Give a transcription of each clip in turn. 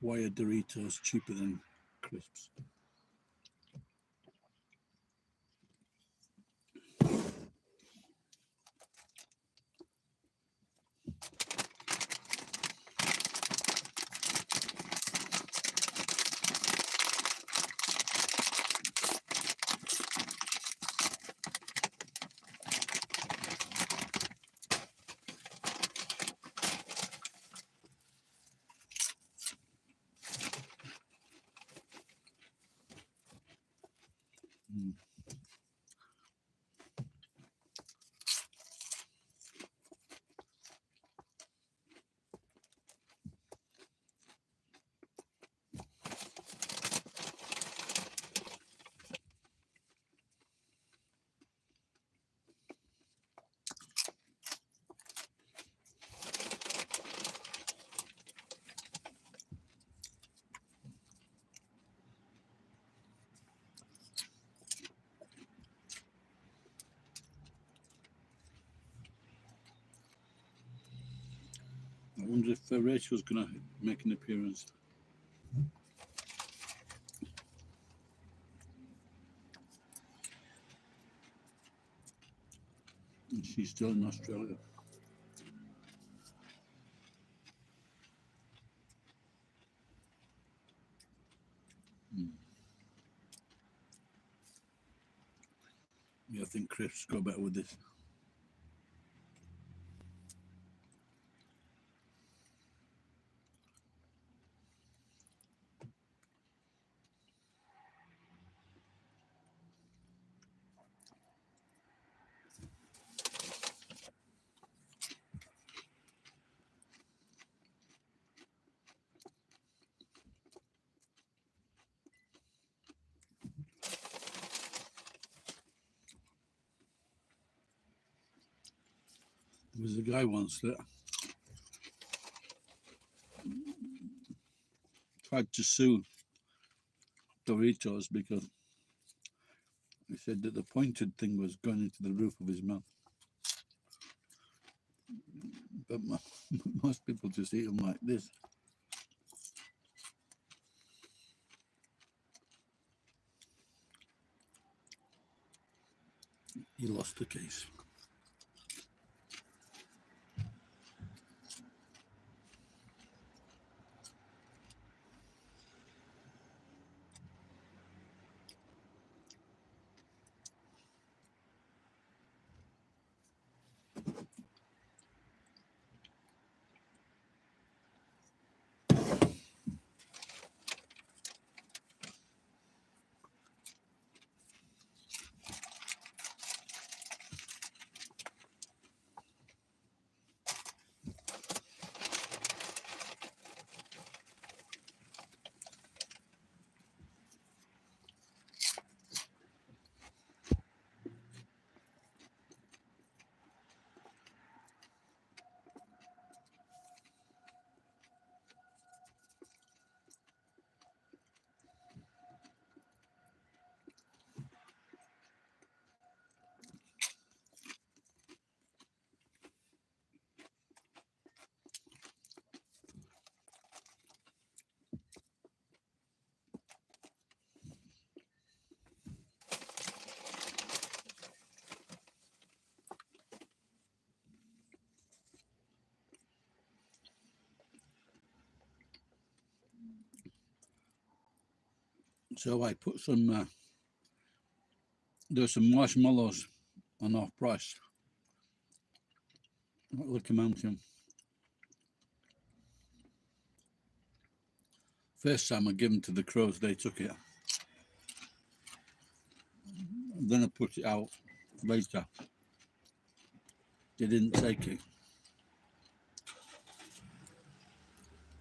Why are Doritos cheaper than crisps? I wonder if Rachel's going to make an appearance. And she's still in Australia. Yeah, I think crisps go better with this. There was a guy once that tried to sue Doritos because he said that the pointed thing was going into the roof of his mouth. But most people just eat them like this. He lost the case. So I put some, there's some marshmallows on half price. Look amount them. First time I gave them to the crows, they took it. And then I put it out later. They didn't take it.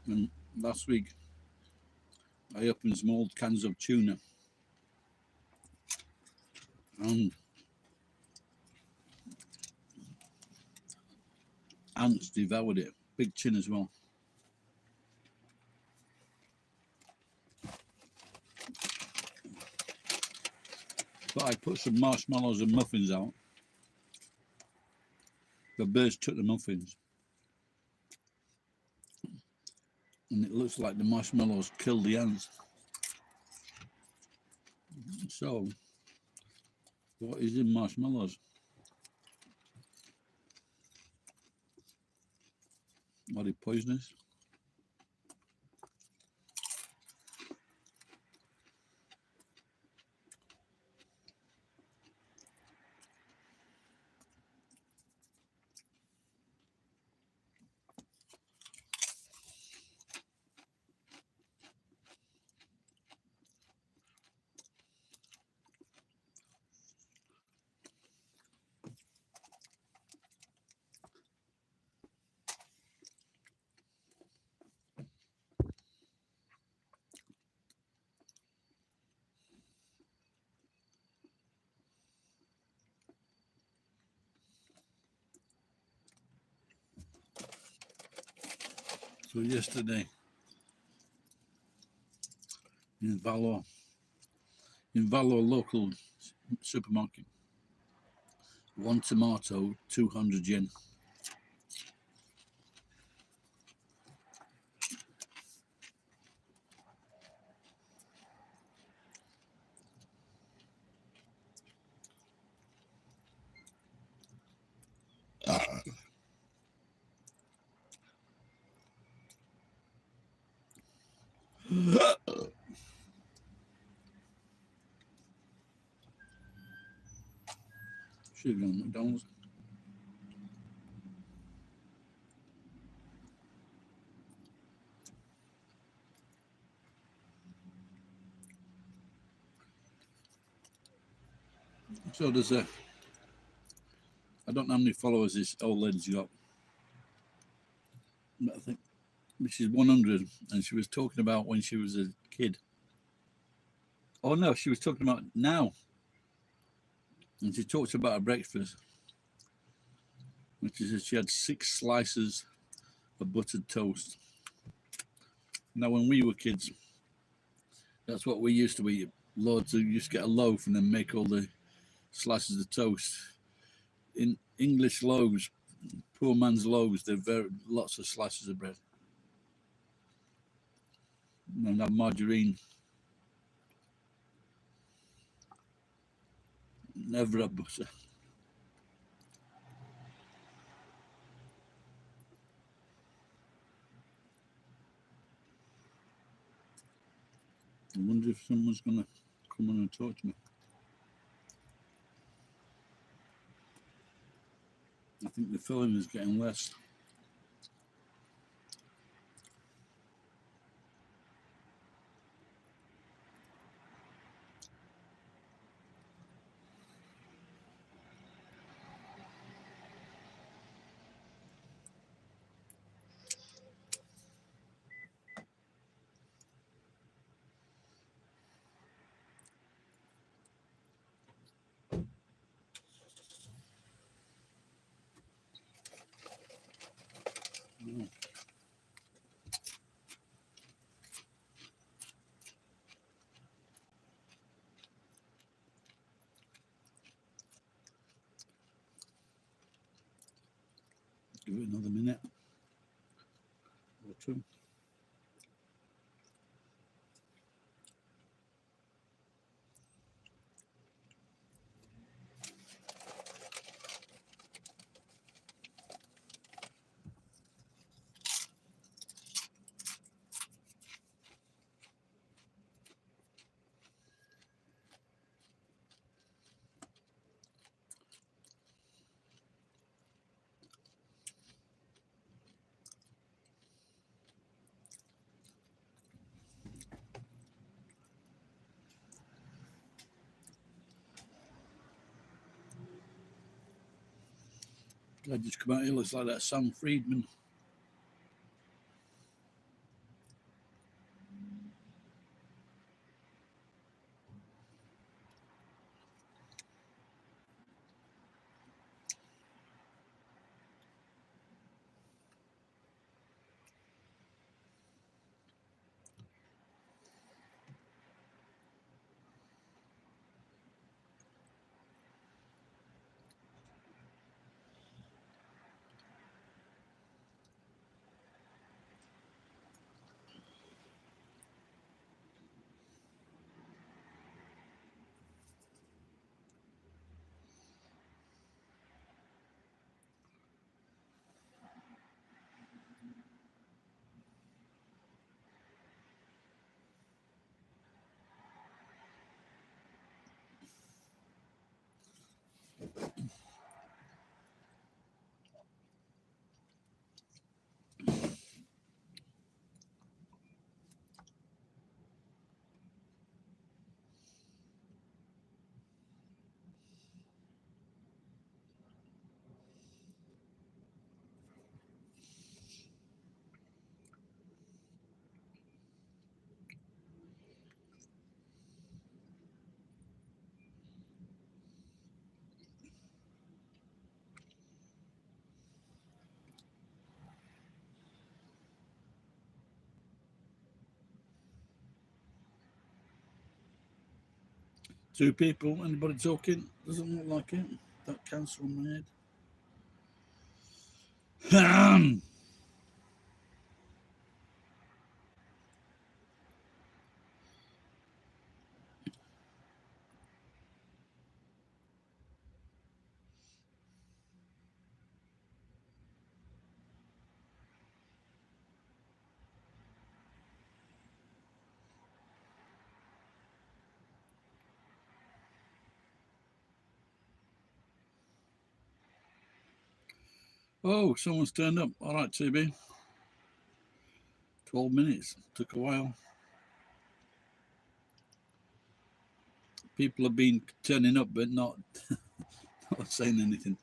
And last week, I opened some old cans of tuna. And ants devoured it. Big tin as well. But I put some marshmallows and muffins out. The birds took the muffins. and it looks like the marshmallows killed the ants. So, what is in marshmallows? Are they poisonous? So yesterday in Valor local supermarket, one tomato, 200 yen. Should go to McDonald's. So there's a, I don't know how many followers this old lady's got, but I think she's 100, and she was talking about when she was a kid. Oh no, she was talking about now, and she talked about her breakfast, which is she had 6 slices of buttered toast. Now, when we were kids, that's what we used to eat. Loads of, you used to get a loaf and then make all the slices of toast. In English loaves, poor man's loaves, they're very lots of slices of bread. And have margarine. Never have butter. I wonder if someone's going to come on and talk to me. I think the film is getting less. Give it another minute or two. I just come out here, looks like that Sam Friedman. Two people. Anybody talking? Doesn't look like it. That cancer on my head. Oh, someone's turned up. All right, TB. 12 minutes. Took a while. People have been turning up, but not saying anything.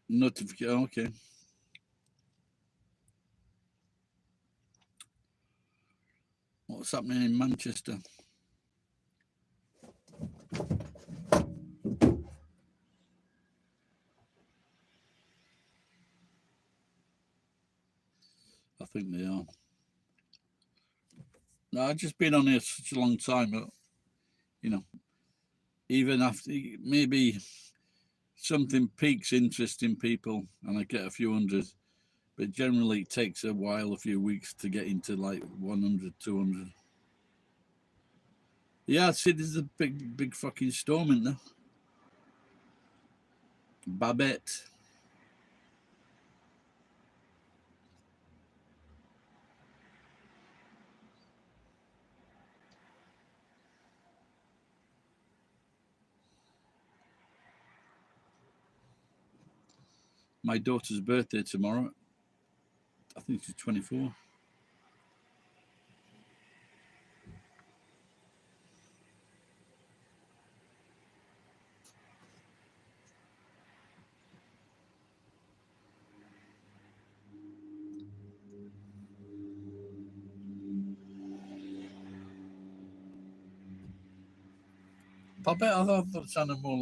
Notification. Okay. What's happening in Manchester? I think they are. No, I've just been on here such a long time, but you know, even after maybe something piques interest in people and I get a few hundred, but generally it takes a while, a few weeks to get into like 100, 200. Yeah, see, there's a big fucking storm in there. Babette. My daughter's birthday tomorrow. I think she's 24. Babette, I thought that sounded more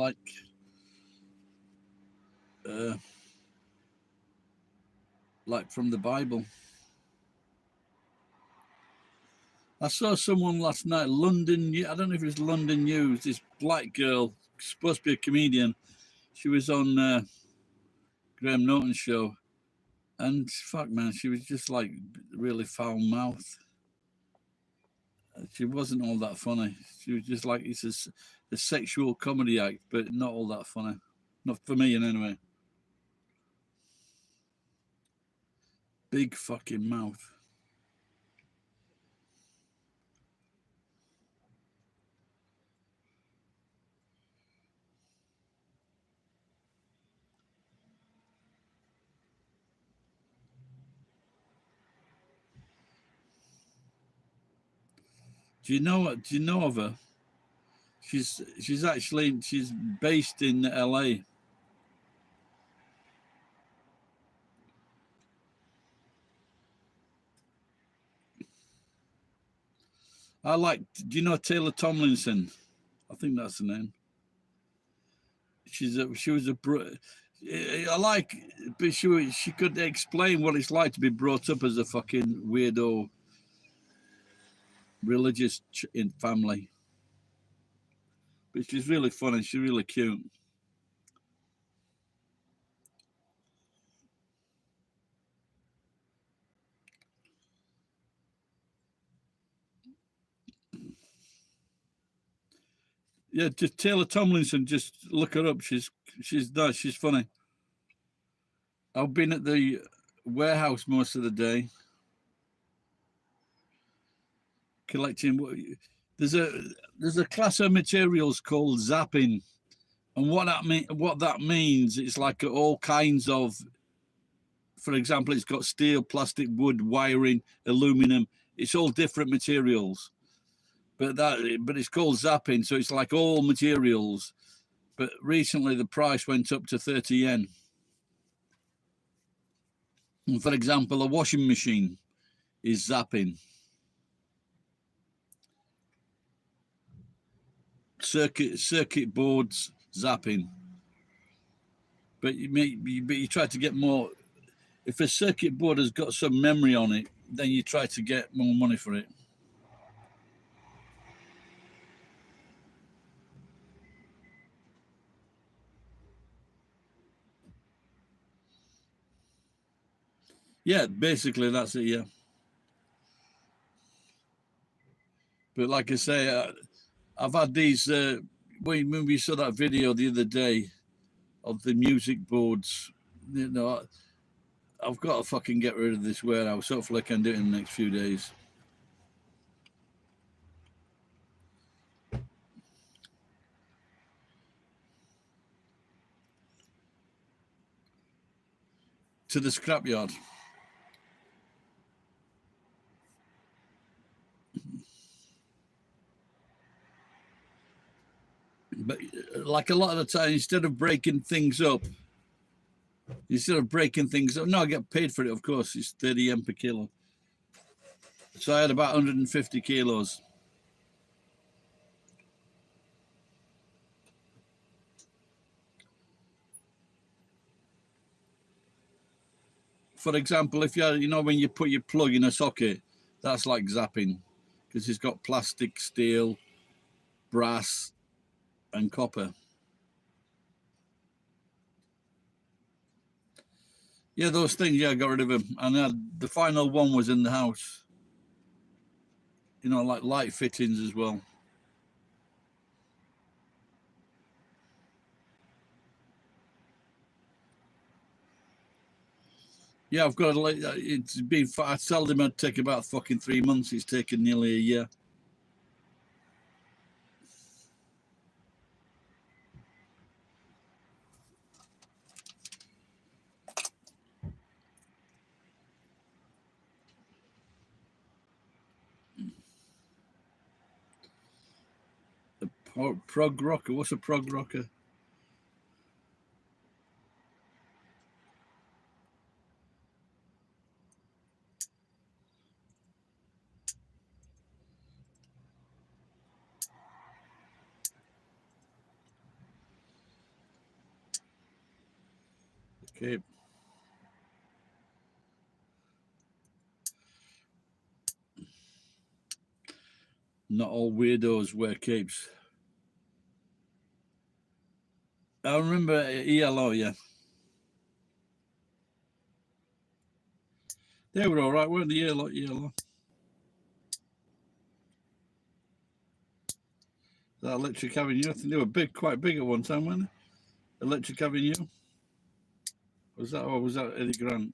like from the Bible. I saw someone last night, London. I don't know if it's London News. This black girl, supposed to be a comedian. She was on Graham Norton's show, and fuck man, she was just like really foul mouth. She wasn't all that funny. She was just like it's a sexual comedy act, but not all that funny. Not for me, in any way. Big fucking mouth. Do you know what? Do you know of her? She's based in LA. Do you know Taylor Tomlinson? I think that's the name. She was a. I like, but she could explain what it's like to be brought up as a fucking weirdo religious in family. But she's really funny. She's really cute. Yeah, just Taylor Tomlinson. Just look her up. She's nice. She's funny. I've been at the warehouse most of the day collecting. There's a class of materials called zapping, and what that means, it's like all kinds of. For example, it's got steel, plastic, wood, wiring, aluminum. It's all different materials, but it's called zapping, so it's like all materials. But recently, the price went up to 30 yen. And for example, a washing machine is zapping. Circuit boards zapping. But you try to get more. if a circuit board has got some memory on it, then you try to get more money for it. Yeah, basically that's it. Yeah, but like I say, I've had these. When we saw that video the other day of the music boards, you know, I've got to fucking get rid of this warehouse. Hopefully, I can do it in the next few days. To the scrapyard. But like a lot of the time, instead of breaking things up, no, I get paid for it, of course. It's 30 yen per kilo. So I had about 150 kilos. For example, if you know, when you put your plug in a socket, that's like zapping, because it's got plastic, steel, brass, and copper. Yeah, those things, yeah, I got rid of them. And the final one was in the house. You know, like light fittings as well. Yeah, I've got to, it's been, I told him I'd take about fucking 3 months. It's taken nearly a year. A prog rocker, what's a prog rocker? Okay. Not all weirdos wear capes. I remember ELO, yeah. They were all right, weren't they? ELO. That Electric Avenue, I think they were big, quite big at one time, weren't they? Electric Avenue. Was that Eddie Grant?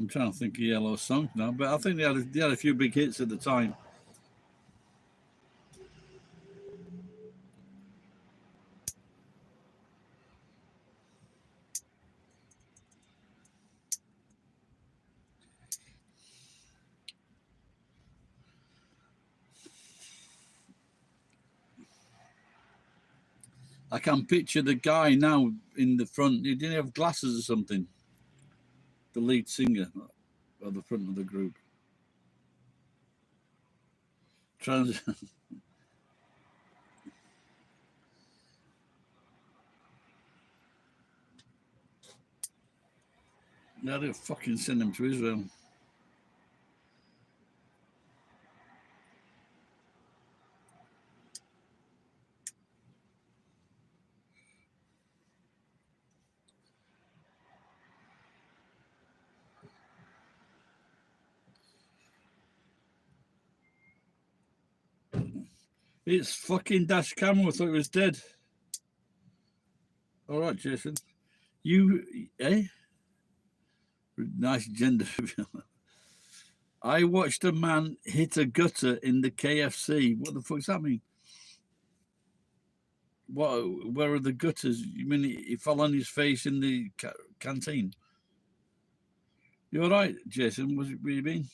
I'm trying to think of ELO songs now, but I think they had a few big hits at the time. I can picture the guy now in the front. He didn't have glasses or something. The lead singer at the front of the group. Now they fucking send him to Israel. It's fucking dash camera. I thought it was dead. All right, Jason. Nice gender reveal. I watched a man hit a gutter in the KFC. What the fuck's that mean? What? Where are the gutters? You mean he fell on his face in the canteen? You all right, Jason? Was it really mean?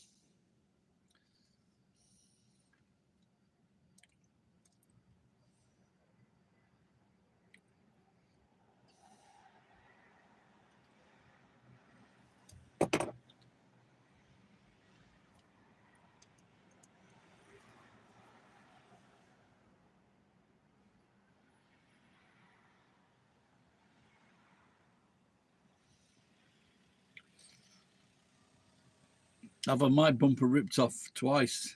I've had my bumper ripped off twice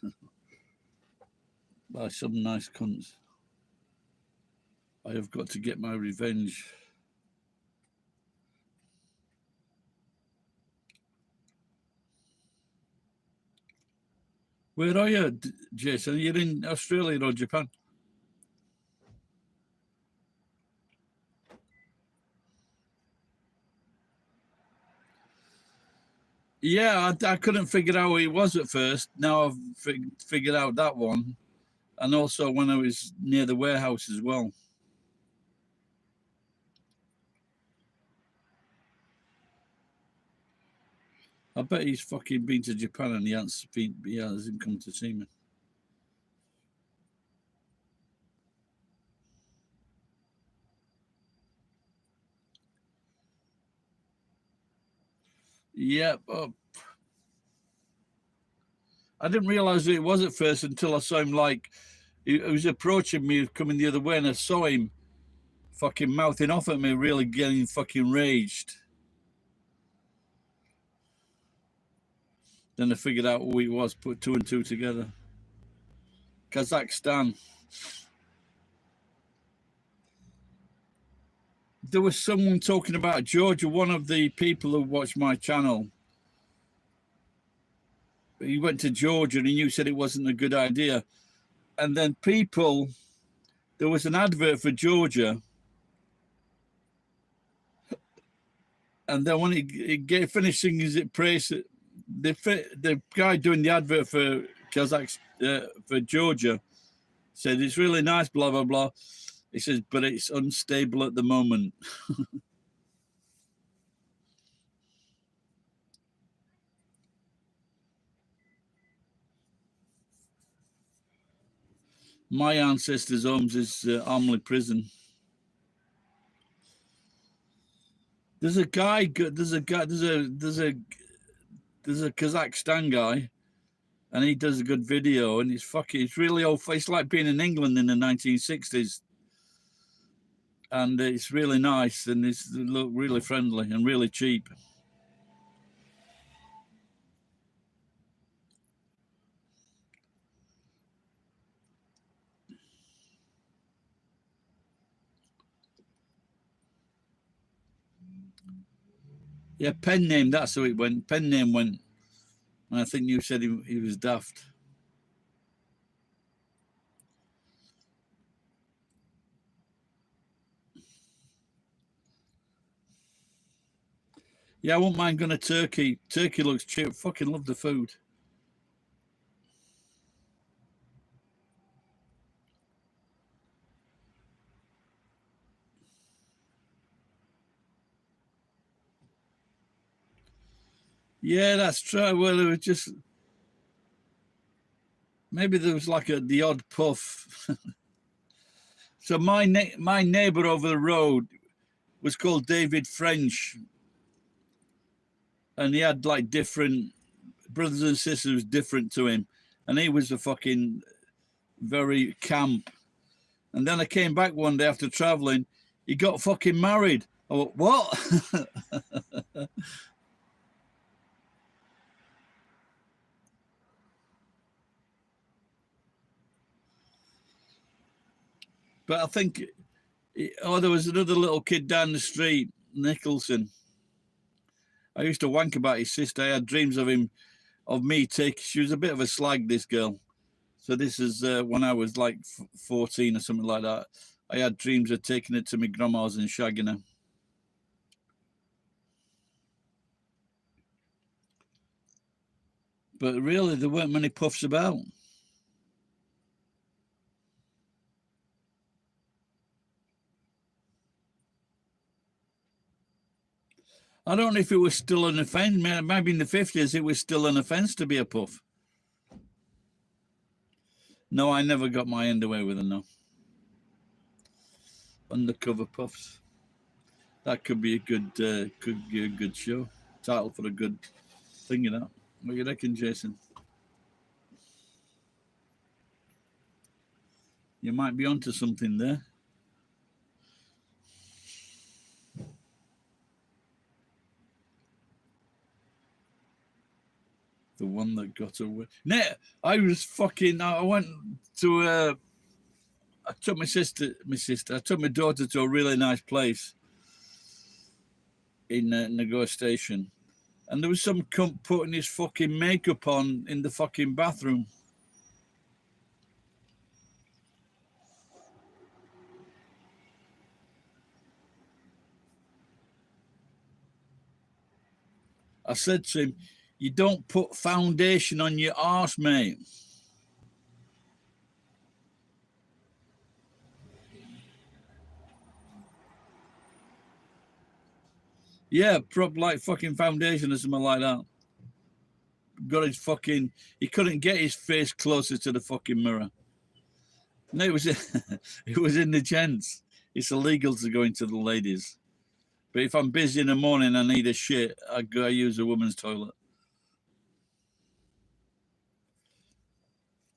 by some nice cunts. I have got to get my revenge. Where are you, Jason? You're in Australia or Japan? Yeah, I couldn't figure out who he was at first. Now I've figured out that one. And also when I was near the warehouse as well. I bet he's fucking been to Japan and he hasn't come to see me. Yeah, I didn't realise who it was at first until I saw him, like, he was approaching me, coming the other way, and I saw him fucking mouthing off at me, really getting fucking raged. Then I figured out who he was, put two and two together. Kazakhstan. There was someone talking about Georgia, one of the people who watched my channel. He went to Georgia and he said it wasn't a good idea. And then there was an advert for Georgia. And then when he finished singing his praise, the guy doing the advert for for Georgia said, it's really nice, blah, blah, blah. He says, but it's unstable at the moment. My ancestors' homes is Armley Prison. There's a Kazakhstan guy, and he does a good video, and it's really old. It's like being in England in the 1960s, and it's really nice, and it's look really friendly and really cheap. Yeah, pen name. That's how it went. Pen name went. And I think you said he was daft. Yeah, I won't mind going to Turkey. Turkey looks cheap. Fucking love the food. Yeah, that's true. Well, it was just maybe there was like the odd puff. So my neighbour over the road was called David French, and he had like different brothers and sisters different to him, and he was a fucking very camp. And then I came back one day after traveling. He got fucking married. I went, what? But I think, there was another little kid down the street, Nicholson. I used to wank about his sister. I had dreams of me taking. She was a bit of a slag, this girl. So this is when I was like 14 or something like that. I had dreams of taking her to my grandma's and shagging her. But really, there weren't many puffs about. I don't know if it was still an offence. Maybe in the 50s, it was still an offence to be a puff. No, I never got my end away with it, no. Undercover puffs. That could be a good show. Title for a good thing, you know. What do you reckon, Jason? You might be onto something there. The one that got away. No, I was fucking. I went to. I took my sister. I took my daughter to a really nice place in Nagoya Station, and there was some cunt putting his fucking makeup on in the fucking bathroom. I said to him, "You don't put foundation on your arse, mate." Yeah, prop like fucking foundation or something like that. Got his fucking. He couldn't get his face closer to the fucking mirror. No, it was it was in the gents. It's illegal to go into the ladies. But if I'm busy in the morning, I need a shit, I go use a woman's toilet.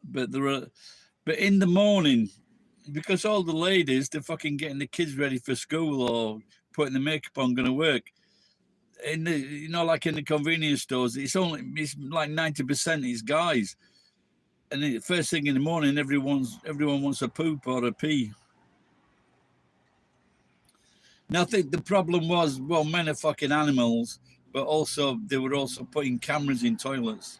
But in the morning, because all the ladies, they're fucking getting the kids ready for school or putting the makeup on, going to work. In the, like in the convenience stores, it's like 90% is guys. And the first thing in the morning, everyone wants a poop or a pee. Now I think the problem was, well, men are fucking animals, but also they were also putting cameras in toilets.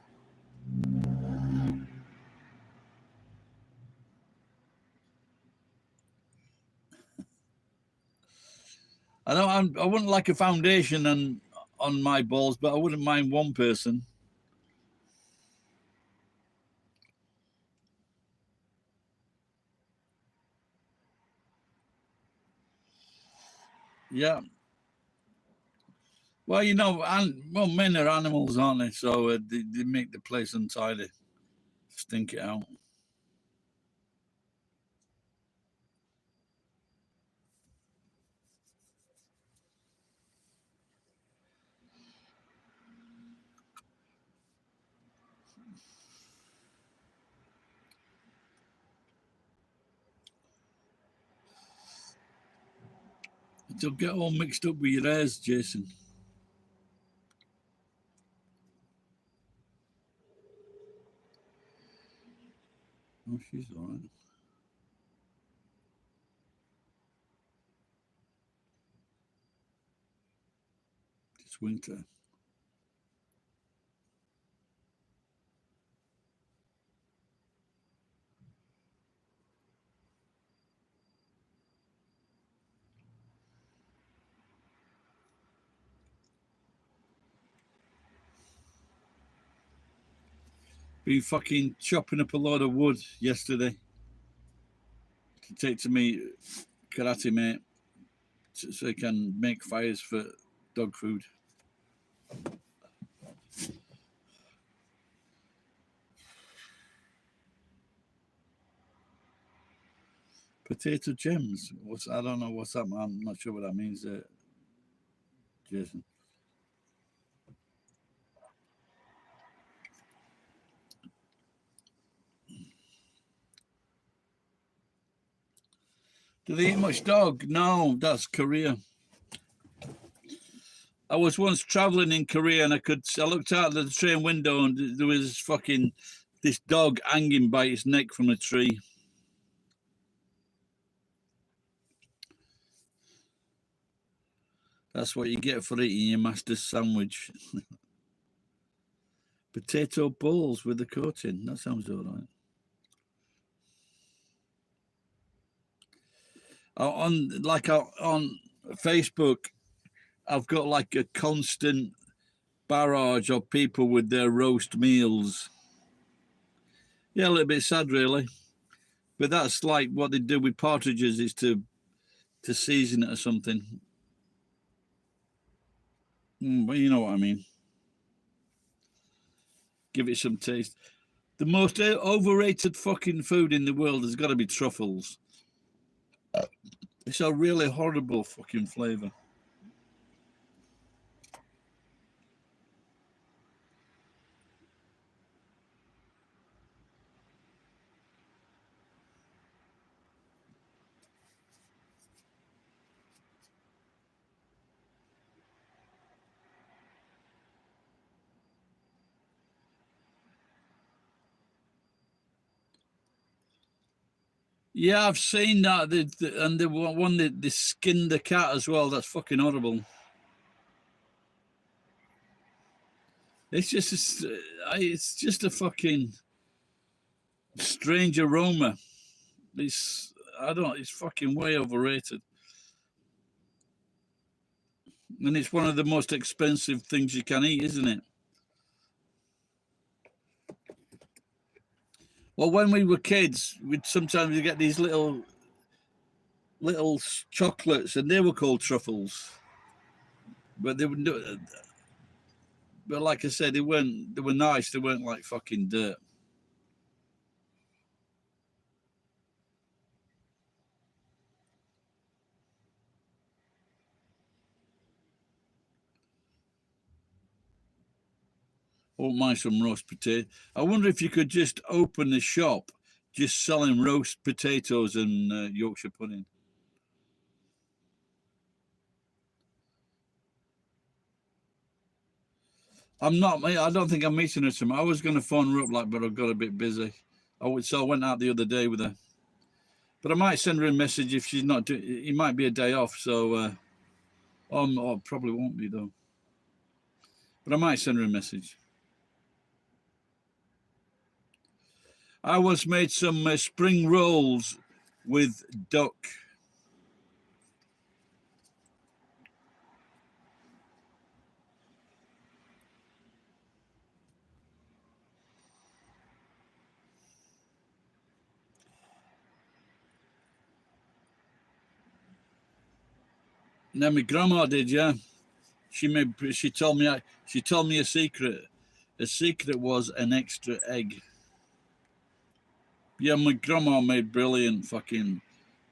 I wouldn't like a foundation on my balls, but I wouldn't mind one person. Yeah. Well, men are animals, aren't they? So they make the place untidy, stink it out. Don't get all mixed up with your hairs, Jason. Oh, she's all right. It's winter. Been fucking chopping up a lot of wood yesterday to take to me karate mate so he can make fires for dog food. Potato gems. I don't know what's that. I'm not sure what that means, Jason. Do they eat much dog? No, that's Korea. I was once traveling in Korea and I looked out the train window and there was fucking this dog hanging by its neck from a tree. That's what you get for eating your master's sandwich. Potato balls with the coating. That sounds all right. On Facebook, I've got like a constant barrage of people with their roast meals. Yeah, a little bit sad, really. But that's like what they do with partridges is to season it or something. Well, you know what I mean. Give it some taste. The most overrated fucking food in the world has got to be truffles. It's a really horrible fucking flavour. Yeah, I've seen that. And the one they skinned the cat as well. That's fucking horrible. It's just a fucking strange aroma. It's fucking way overrated. And it's one of the most expensive things you can eat, isn't it? Well, when we were kids, we'd sometimes get these little chocolates, and they were called truffles. But but like I said, they were nice. They weren't like fucking dirt. Won't mind some roast potato. I wonder if you could just open the shop just selling roast potatoes and Yorkshire pudding. I'm not. I don't think I'm meeting her tomorrow. I was going to phone her up, but I got a bit busy. So I went out the other day with her. But I might send her a message if she's not. It might be a day off, so probably won't be though. But I might send her a message. I once made some spring rolls with duck. Now my grandma did, yeah. She told me a secret. A secret was an extra egg. Yeah, my grandma made brilliant fucking,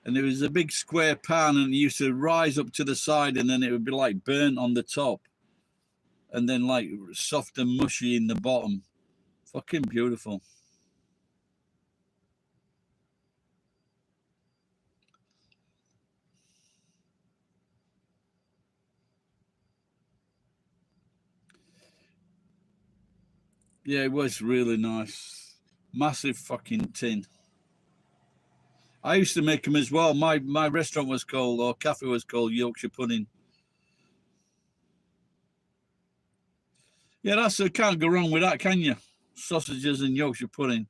and it was a big square pan, and it used to rise up to the side, and then it would be like burnt on the top, and then like soft and mushy in the bottom. Fucking beautiful. Yeah, it was really nice. Massive fucking tin. I used to make them as well. My restaurant was called, or cafe was called Yorkshire Pudding. Yeah, can't go wrong with that, can you? Sausages and Yorkshire pudding.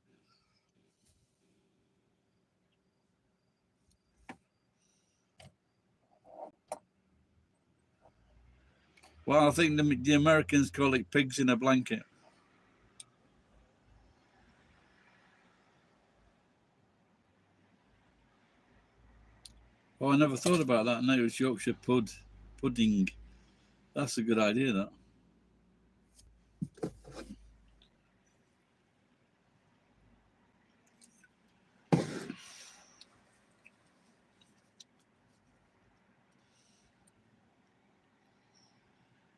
Well, I think the Americans call it pigs in a blanket. Oh, I never thought about that. No, it's Yorkshire pudding. That's a good idea, that.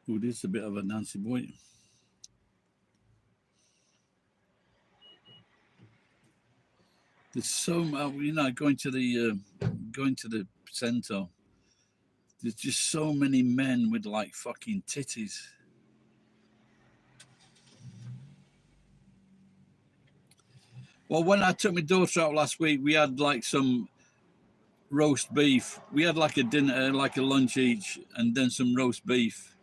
Oh, this is a bit of a Nancy boy. There's going to the centre. There's just so many men with like fucking titties. Well, when I took my daughter out last week, we had like some roast beef. We had like a dinner, like a lunch each, and then some roast beef.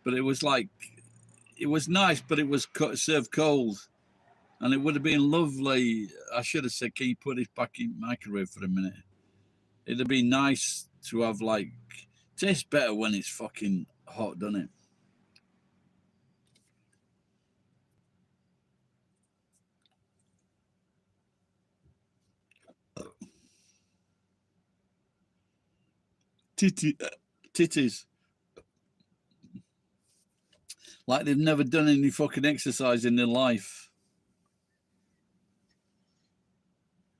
But it was nice, but it was served cold, and it would have been lovely. I should have said, "Can you put this back in the microwave for a minute?" It'd have been nice to have tastes better when it's fucking hot, doesn't it? Titties, like they've never done any fucking exercise in their life.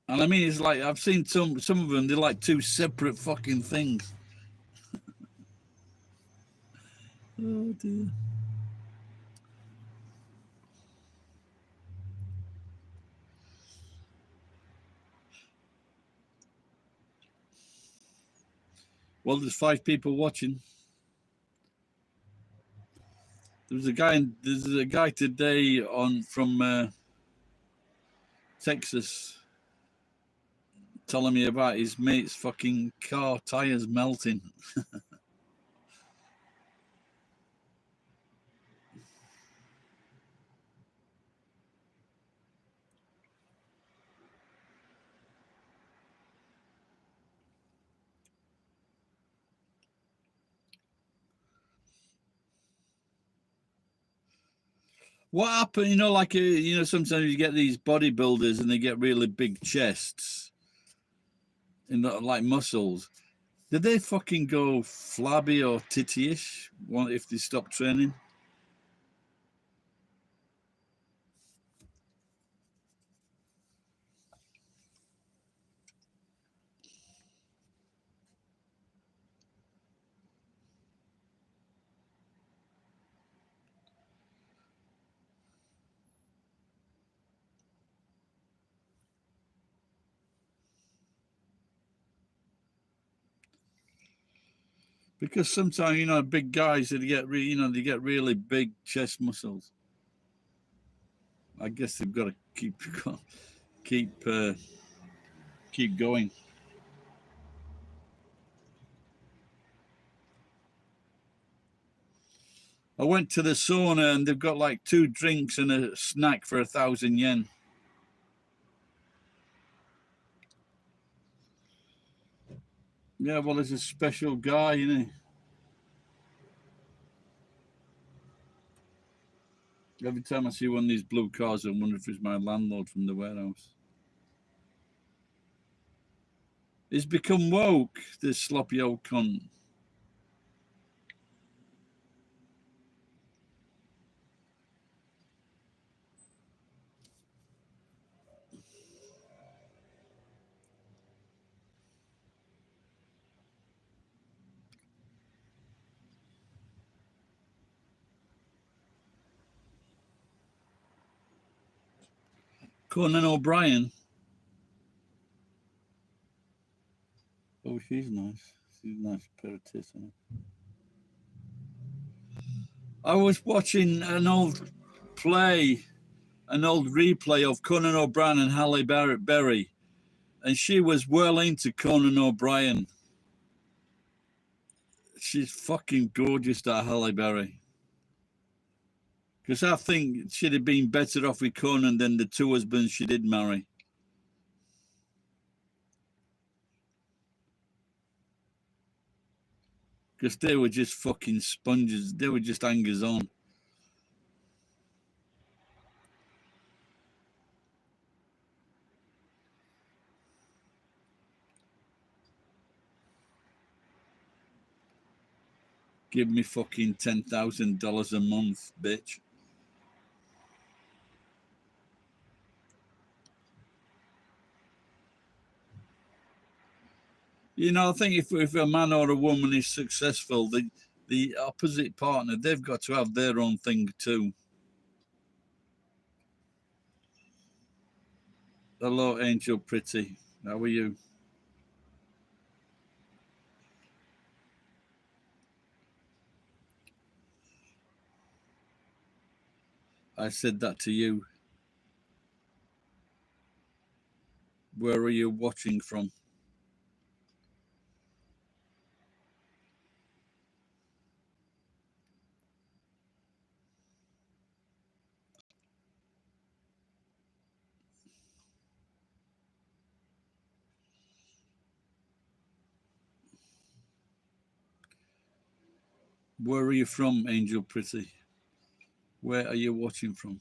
And I mean, it's like I've seen some of them. They're like two separate fucking things. Oh dear. Well, there's 5 people watching. There's a guy today on from Texas. telling me about his mate's fucking car tires melting. What happened? You know, like sometimes you get these bodybuilders and they get really big chests, and like muscles. Did they fucking go flabby or titty-ish if they stop training? Because sometimes big guys they get they get really big chest muscles. I guess they've got to keep going. I went to the sauna and they've got like 2 drinks and a snack for 1,000 yen. Yeah, well, there's a special guy, Every time I see one of these blue cars, I wonder if it's my landlord from the warehouse. He's become woke, this sloppy old cunt. Conan O'Brien. Oh, she's nice. She's a nice pair of tits, isn't it? I was watching an old replay of Conan O'Brien and Halle Berry, and she was well into Conan O'Brien. She's fucking gorgeous, that Halle Berry. Because I think she'd have been better off with Conan than the 2 husbands she did marry. Because they were just fucking sponges. They were just hangers on. Give me fucking $10,000 a month, bitch. I think if a man or a woman is successful, the opposite partner, they've got to have their own thing too. Hello, Angel Pretty. How are you? I said that to you. Where are you watching from? Where are you from, Angel Pretty? Where are you watching from?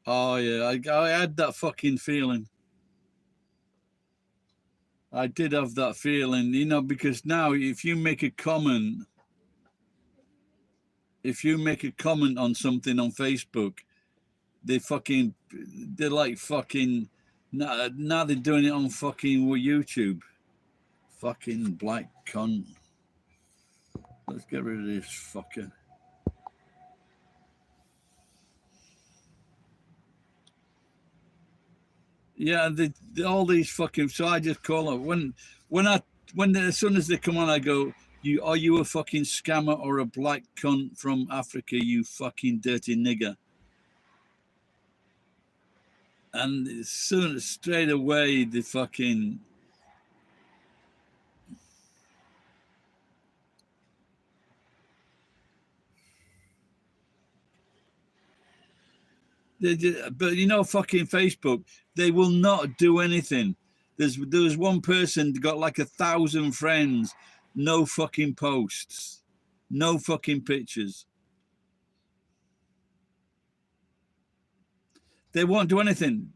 Oh, yeah, I had that fucking feeling. I did have that feeling, because now if you make a comment on something on Facebook, they're like fucking, now they're doing it on fucking YouTube. Fucking black cunt. Let's get rid of this fucker. Yeah, all these fucking. So I just call them as soon as they come on, I go, are you a fucking scammer or a black cunt from Africa? You fucking dirty nigger. And soon, straight away, the fucking... But you know, fucking Facebook, they will not do anything. There was one person that got like 1,000 friends, no fucking posts, no fucking pictures. They won't do anything.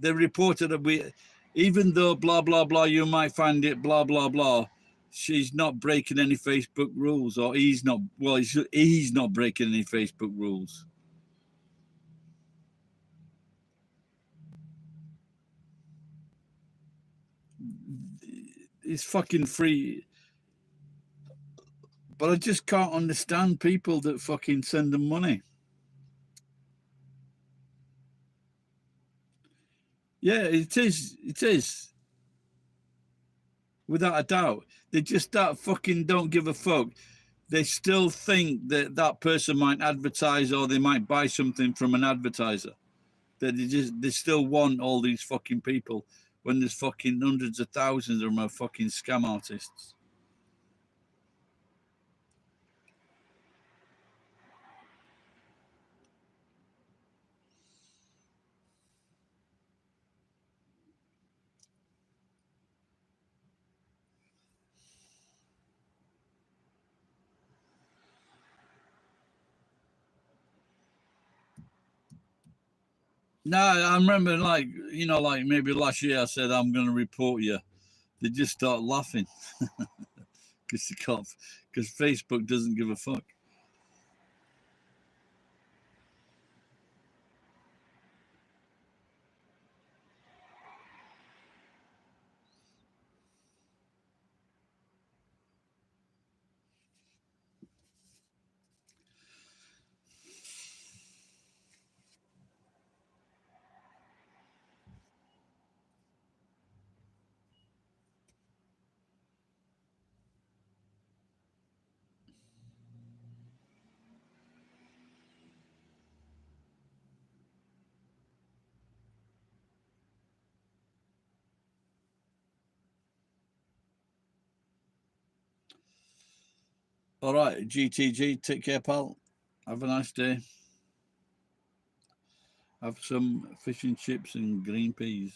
They reported that even though blah blah blah, you might find it blah blah blah, she's not breaking any Facebook rules, or he's not. Well, he's not breaking any Facebook rules. It's fucking free. But I just can't understand people that fucking send them money. Yeah, it is. It is. Without a doubt. They just fucking don't give a fuck. They still think that that person might advertise, or they might buy something from an advertiser. That they still want all these fucking people when there's fucking hundreds of thousands of them are fucking scam artists. No, I remember, like, you know, like maybe last year I said I'm going to report you. They just start laughing because Facebook doesn't give a fuck. All right, GTG, take care, pal. Have a nice day. Have some fish and chips and green peas.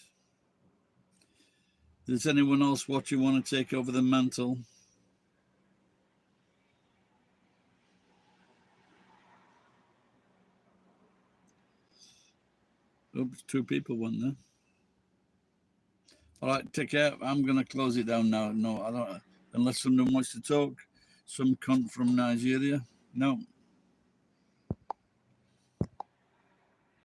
Does anyone else watching want to take over the mantle? Oops, 2 people went there. All right, take care. I'm going to close it down now. No, I don't. Unless someone wants to talk. Some cunt from Nigeria. No.